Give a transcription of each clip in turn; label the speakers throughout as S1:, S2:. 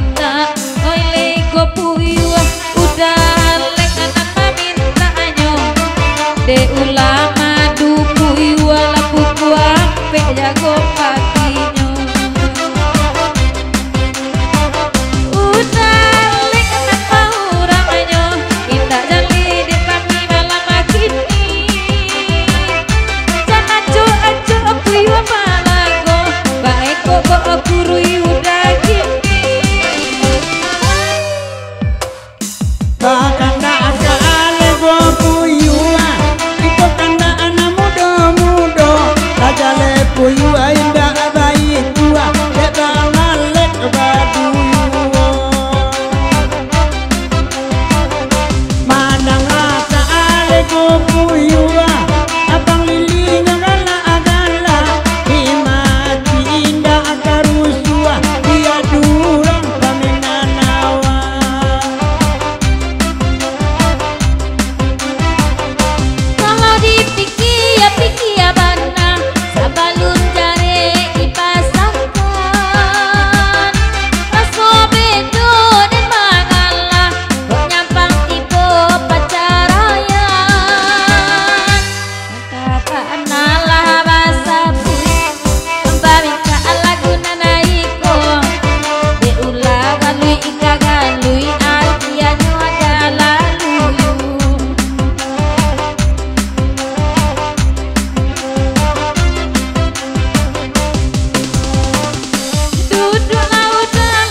S1: minta oi lego puyuh udah lek anak minta anyo de ulama du puyuh lapu kuape jago patinyo udah lek anak orang anyo minta jali de kami malam kini jangan ajo puyuh malago baik kok guru udah kini
S2: bakanda asale go puyuh itu kanda anak muda rajale puyuh indah bayi tua beta ngalek badu manang asale go puyuh abang lilinya gala himati indah karusua dia durang paminanawa
S1: kalau dipikir ya pikir ya bana sabalun jare dipasangkan raso bedo dan mangalah kok nyampang tipe pacarayan kakak nalah bahasa pun membawika lagu nanaiko de ulah galui ika galui artiannya adalah luyu duduk laudah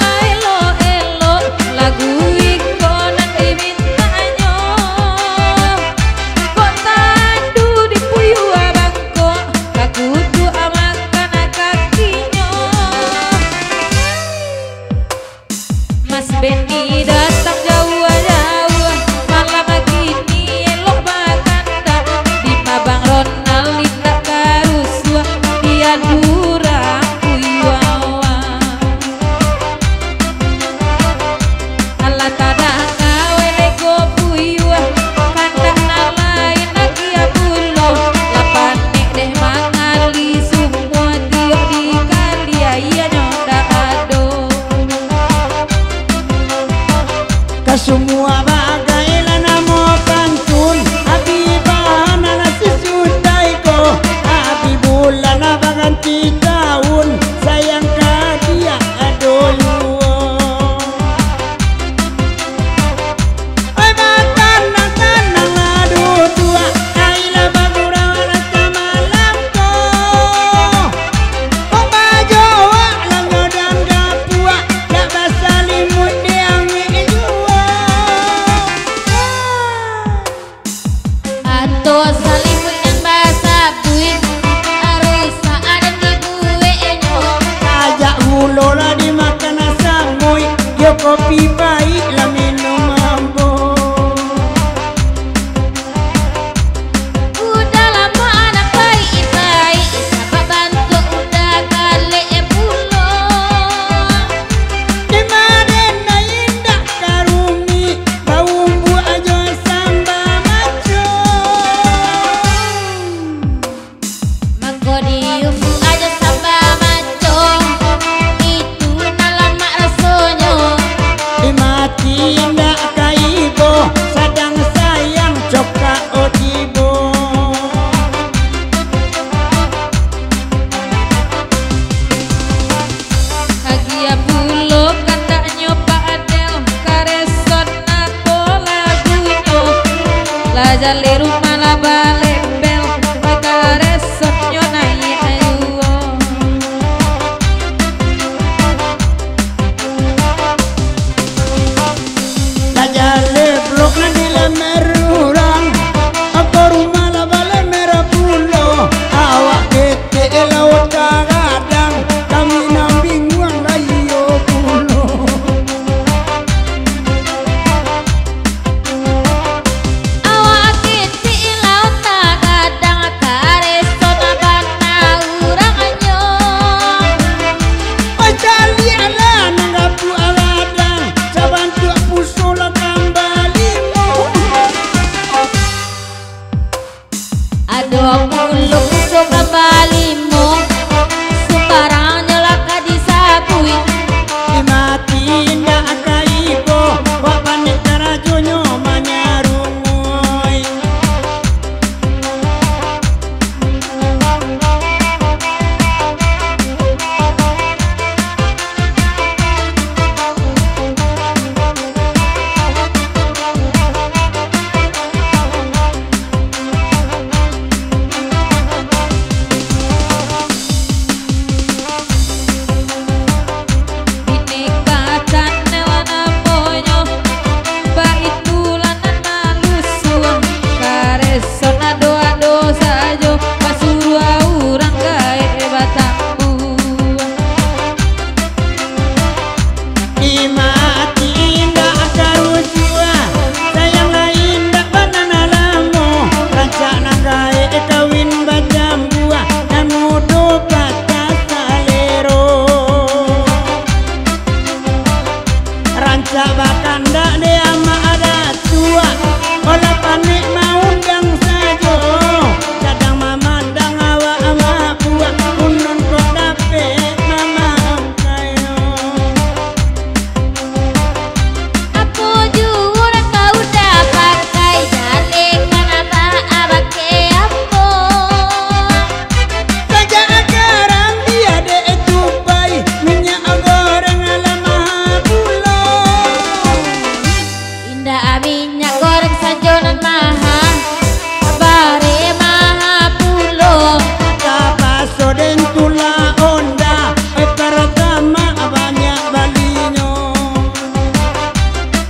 S1: elo lagu iko nanti mintanya kok tandu di puyuh abangko kakudu amakan kakinya Mas Benny datang jauh-jauh malam gini elok bakanda di Mabang Ronald Linda Karusua dia durang puyuawa Allah tada ngawe lego puyuh kanda nalain lagi abulo lapanek deh mangali semua tiok di kali iya nyoda ado
S2: semua bagai namo pantun abi bahana nasi sudaiko abi bulan ganti tahun sayang kadia adoyu ai makan adu tua aila bagura rasa malamko kok bajoa lango dan gapua dak basalimut diang
S1: atau salimut yang bahasa buik arisa ada di buwe enyo
S2: ajak hulola dimakan asamoy yo kopi baik lah minum mambo
S1: udah lama anak baik sabab bantu udah kali pulang
S2: di mana indah karumi baumbu aja samba maco
S1: mangko diumbu aja samba maco itu nalamak rasonyo
S2: biasa bakanda dia ama ada tua. Olah panik mau undang sajo. Kadang memandang awak-awak buat unun kok dapet mama kayo.
S1: Aku juga kau dah pakai jale kenapa abak ke apa?
S2: Saja agarang dia dek tupai minyak goreng ala maha pulo.
S1: Indah minyak goreng sajonan maha, bare maha pulo.
S2: Kapaso den tula onda pertama banyak balinyo.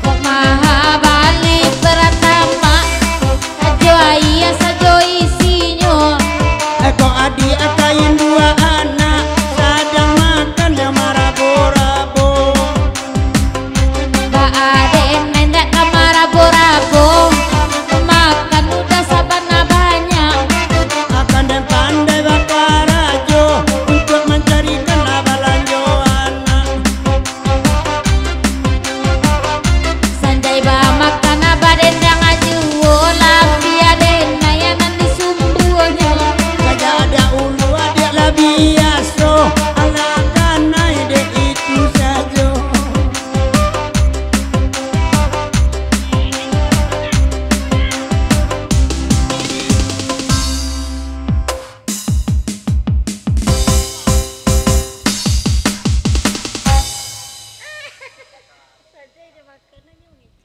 S1: Kok maha balik pertama, sajo ayah sajo isinya.
S2: Kok adik akain dua anak sedang makan yang marabo-rabo.
S1: Mbak Aden nendak kamar rabo-rabo, makan udah sabana banyak.
S2: Akan dan pandai bakar ajo untuk mencarikan abalanjo anak.
S1: Sanjay ba makan abaden yang ajuo, lambi aden nayanan di sumbunya.
S2: Saja ada ulu adik lah biasa alakan naik dek itu saja.
S1: Sanjay dia makan aja.